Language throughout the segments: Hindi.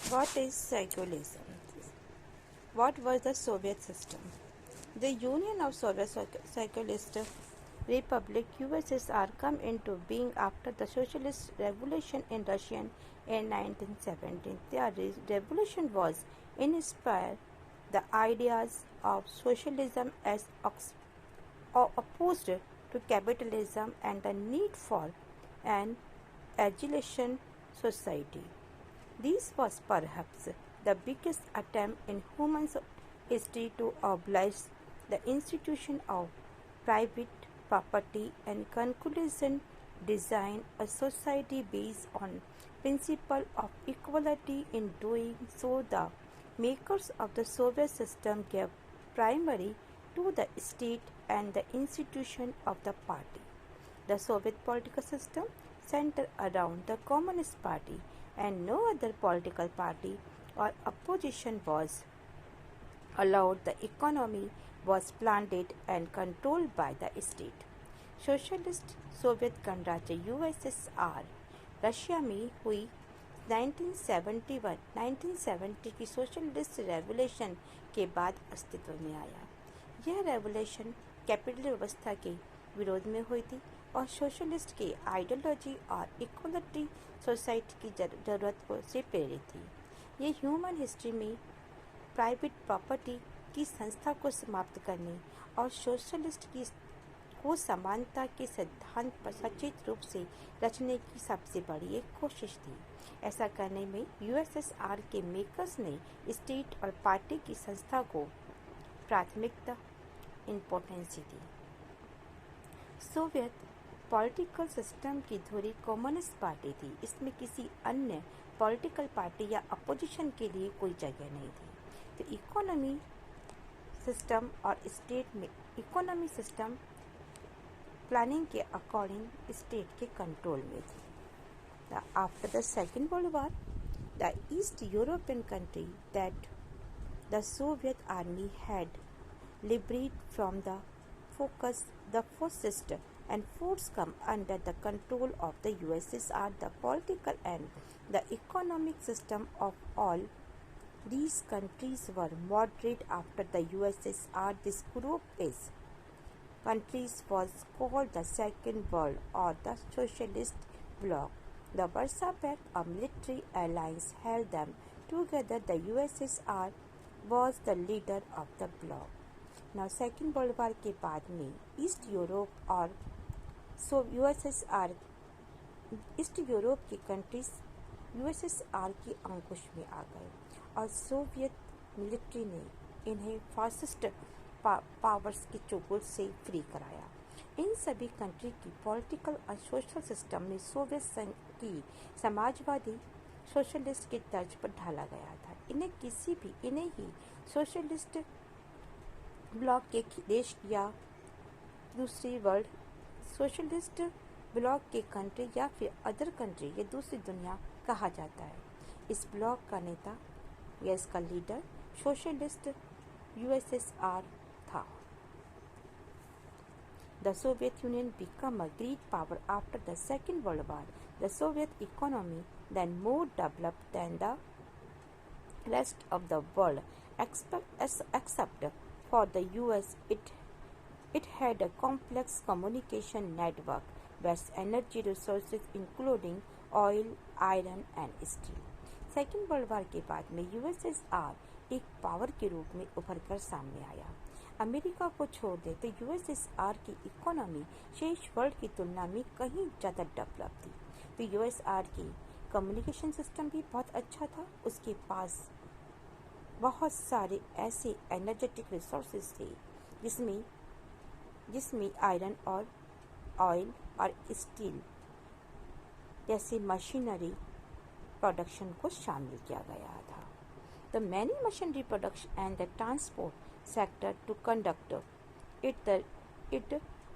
What is secularism? What was the Soviet system? The Union of Soviet Socialist Republic (USSR) come into being after the Socialist Revolution in Russia in 1917. Their revolution was inspired the ideas of socialism as opposed to capitalism and the need for an egalitarian society. This was perhaps the biggest attempt in human history to abolish the institution of private property and conclusion design a society based on principle of equality. In doing so, the makers of the Soviet system gave primary to the state and the institution of the party. The Soviet political system centered around the Communist Party, and no other political party or opposition was allowed. The economy was planned and controlled by the state. Socialist Soviet गणराज्य यूएसएसआर रशिया में हुई 1970 की सोशलिस्ट रेवोल्यूशन के बाद अस्तित्व में आया। यह रेवोल्यूशन कैपिटल व्यवस्था के विरोध में हुई थी और सोशलिस्ट की आइडियोलॉजी और इक्वलिटी सोसाइटी की जरूरत से प्रेरित थी। ये ह्यूमन हिस्ट्री में प्राइवेट प्रॉपर्टी की संस्था को समाप्त करने और सोशलिस्ट की को समानता के सिद्धांत पर सचेत रूप से रचने की सबसे बड़ी एक कोशिश थी। ऐसा करने में यूएसएसआर के मेकर्स ने स्टेट और पार्टी की संस्था को प्राथमिकता इम्पोर्टेंस दी। सोवियत पॉलिटिकल सिस्टम की धुरी कम्युनिस्ट पार्टी थी। इसमें किसी अन्य पॉलिटिकल पार्टी या अपोजिशन के लिए कोई जगह नहीं थी। तो इकोनॉमी सिस्टम और स्टेट में इकोनॉमी सिस्टम प्लानिंग के अकॉर्डिंग स्टेट के कंट्रोल में थी। After the second world war the east European country that the Soviet army had liberated from the fascist and force come under the control of the USSR. The political and the economic system of all these countries were moderate. After the USSR, this group is countries was called the Second World or the Socialist Bloc. The Warsaw Pact, a military alliance, held them together. The USSR was the leader of the bloc. Now, Second World War के बाद में ईस्ट यूरोप और ईस्ट यूरोप की कंट्रीज यूएसएसआर की अंकुश में आ गए और सोवियत मिलिट्री ने इन्हें फासिस्ट पावर्स के चुगल से फ्री कराया। इन सभी कंट्री की पॉलिटिकल और सोशल सिस्टम में सोवियत संघ की समाजवादी सोशलिस्ट के तर्ज पर ढाला गया था। इन्हें ही सोशलिस्ट ब्लॉक के देश या दूसरी वर्ल्ड सोशलिस्ट ब्लॉक के कंट्री या फिर अदर कंट्री या दूसरी दुनिया कहा जाता है। इस ब्लॉक का नेता या इसका लीडर सोशलिस्ट यूएसएसआर था। The Soviet Union became a great power after the Second World War. The Soviet economy then more developed than the rest of the world, except for the US. It had a complex communication network, vast energy resources including oil, iron and steel. Second world war के बाद में यूएसएसआर एक पावर के रूप में उभरकर सामने आया। अमेरिका को छोड़ दे तो यूएसएसआर की इकोनॉमी शेष वर्ल्ड की तुलना में कहीं ज़्यादा डेवलप थी। तो यूएसएसआर की कम्युनिकेशन सिस्टम भी बहुत अच्छा था। उसके पास बहुत सारे ऐसे एनर्जेटिक रिसोर्सेज थे जिसमें आयरन और ऑयल और स्टील जैसे मशीनरी प्रोडक्शन को शामिल किया गया था। The many machinery production and the transport sector to conduct it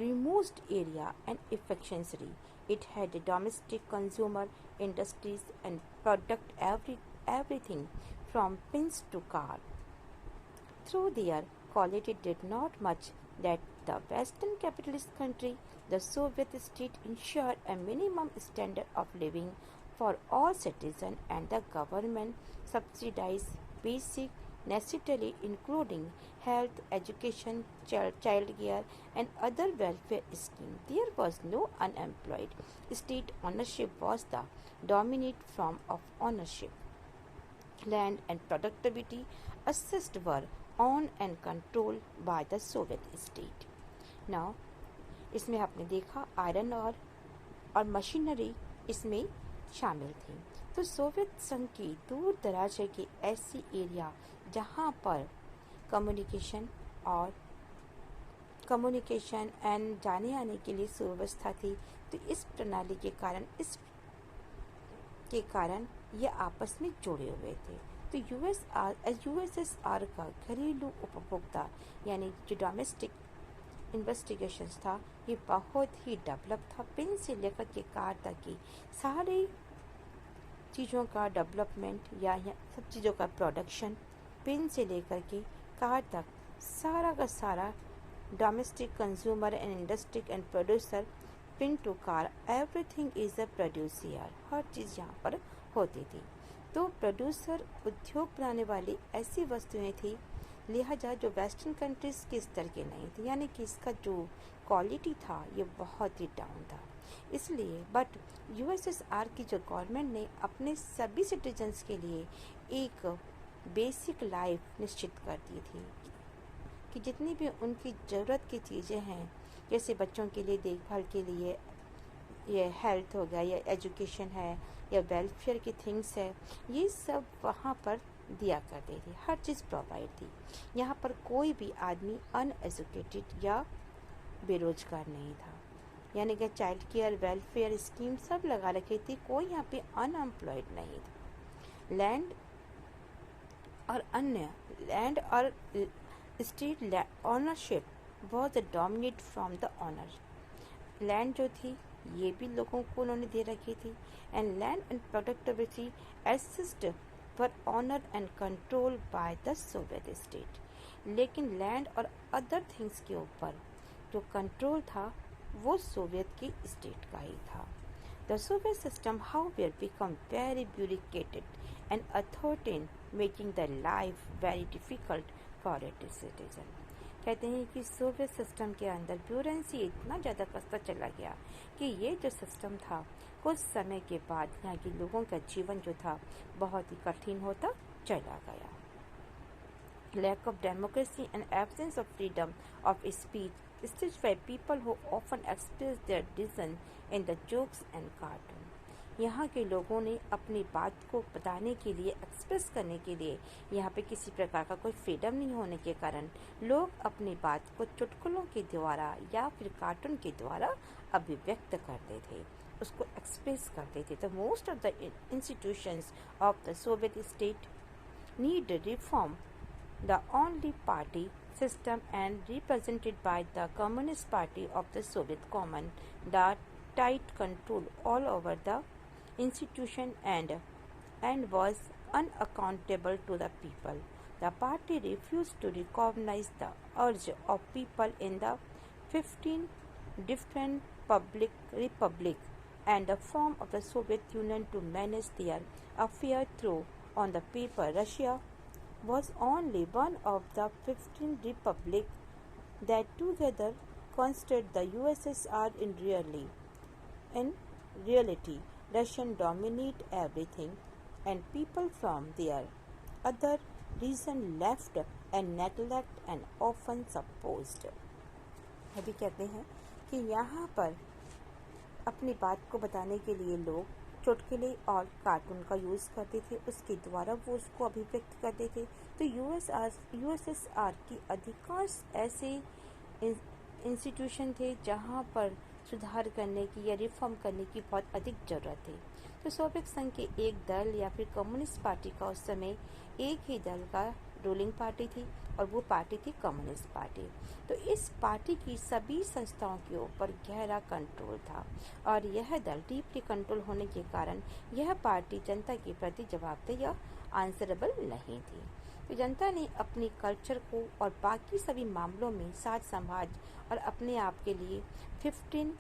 removed area and efficiency. It had domestic consumer industries and product everything from pins to car. Through their quality did not much that the Western capitalist country, the Soviet state ensured a minimum standard of living for all citizens, and the government subsidized basic necessity including health, education, child care, and other welfare schemes. There was no unemployed. State ownership was the dominant form of ownership. Land and productivity assets were owned and controlled by the Soviet state. Now, इसमें आपने देखा आयरन और मशीनरी इसमें शामिल थी। तो सोवियत संघ की दूर दराज के ऐसी एरिया जहाँ पर कम्युनिकेशन एंड जाने आने के लिए सुव्यवस्था थी, तो इस प्रणाली के कारण ये आपस में जुड़े हुए थे। तो यूएसएसआर का घरेलू उपभोक्ता यानी जो डोमेस्टिक इन्वेस्टिगेशंस था, ये बहुत ही डेवलप था। पिन से लेकर के कार तक की सारी चीज़ों का डेवलपमेंट या सब चीज़ों का प्रोडक्शन, पिन से लेकर के कार तक सारा का सारा domestic consumer and industry and producer, pin to car, everything is a producer, हर चीज़ यहाँ पर होती थी। तो प्रोड्यूसर उद्योग बनाने वाली ऐसी वस्तुएं थी, लिहाजा जो वेस्टर्न कंट्रीज के स्तर के नहीं थे, यानी कि इसका जो क्वालिटी था ये बहुत ही डाउन था। इसलिए बट यूएसएसआर की जो गवर्नमेंट ने अपने सभी सिटीजन्स के लिए एक बेसिक लाइफ निश्चित कर दी थी कि जितनी भी उनकी ज़रूरत की चीज़ें हैं, जैसे बच्चों के लिए देखभाल के लिए ये हेल्थ हो गया या एजुकेशन है या वेलफेयर की थिंग्स है, ये सब वहाँ पर दिया करते थे, हर चीज़ प्रोवाइड थी। यहाँ पर कोई भी आदमी अनएजुकेटेड या बेरोजगार नहीं था, यानी कि चाइल्ड केयर वेलफेयर स्कीम सब लगा रखी थी, कोई यहाँ पे अनएम्प्लॉयड नहीं था। लैंड और state ownership was dominate from the owner. Land जो थी ये भी लोगों को उन्होंने दे रखी थी, and land and productivity assist were owner and control by the Soviet state. लेकिन लैंड और अदर थिंग्स के ऊपर जो कंट्रोल था वो सोवियत की स्टेट का ही था। The Soviet system however become very bureaucratic and authoritarian, making the life very difficult for its citizen। कहते हैं कि सोवियत सिस्टम के अंदर ब्यूरेंसी इतना ज़्यादा कसता चला गया कि ये जो सिस्टम था कुछ समय के बाद यहाँ के लोगों का जीवन जो था बहुत ही कठिन होता चला गया। Lack of democracy and absence of freedom of speech, staged by people who often express their dissent in the jokes and cartoon। यहाँ के लोगों ने अपनी बात को बताने के लिए, एक्सप्रेस करने के लिए यहाँ पे किसी प्रकार का कोई फ्रीडम नहीं होने के कारण लोग अपनी बात को चुटकुलों के द्वारा या फिर कार्टून के द्वारा अभिव्यक्त करते थे, उसको एक्सप्रेस करते थे। तो most of the institutions of the Soviet state need reform. The only party system and represented by the Communist Party of the Soviet Common, the tight control all over the institution and was unaccountable to the people. The party refused to recognize the urge of people in the 15 different republic and the form of the Soviet Union to manage their affair through on the paper. Russia was only one of the 15 republics that together constituted the USSR in reality, Russian dominate everything, and people from their other region left and neglect and often supposed। अभी कहते हैं कि यहाँ पर अपनी बात को बताने के लिए लोग चुटकुले और कार्टून का यूज़ करते थे, उसके द्वारा वो उसको अभिव्यक्त करते थे। तो यूएसएसआर की अधिकांश ऐसे इंस्टीट्यूशन थे जहाँ पर सुधार करने की या रिफॉर्म करने की बहुत अधिक ज़रूरत थी। तो सोवियत संघ के एक दल या फिर कम्युनिस्ट पार्टी का उस समय एक ही दल का रूलिंग पार्टी थी और वो पार्टी थी कम्युनिस्ट पार्टी। तो इस पार्टी की सभी संस्थाओं के ऊपर गहरा कंट्रोल था और यह दल डीपली कंट्रोल होने के कारण यह पार्टी जनता के प्रति जवाबदेह या आंसरेबल नहीं थी। तो जनता ने अपनी कल्चर को और बाकी सभी मामलों में साज समाज और अपने आप के लिए 15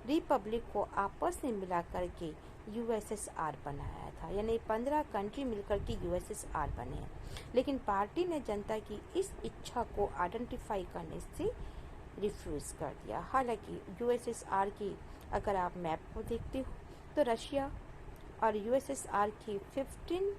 रिपब्लिक को आपस में मिला करके यूएसएसआर बनाया था, यानी 15 कंट्री मिलकर के यूएसएसआर बने हैं। लेकिन पार्टी ने जनता की इस इच्छा को आइडेंटिफाई करने से रिफ्यूज़ कर दिया। हालांकि यूएसएसआर की अगर आप मैप को देखते हो तो रशिया और यूएसएसआर की 15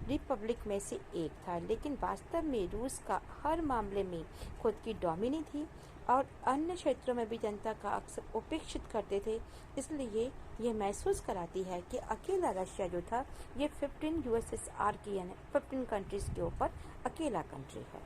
रिपब्लिक में से एक था, लेकिन वास्तव में रूस का हर मामले में खुद की डोमिनी थी और अन्य क्षेत्रों में भी जनता का अक्सर उपेक्षित करते थे। इसलिए ये महसूस कराती है कि अकेला रशिया जो था ये 15 यूएसएसआर की यानी 15 कंट्रीज के ऊपर अकेला कंट्री है।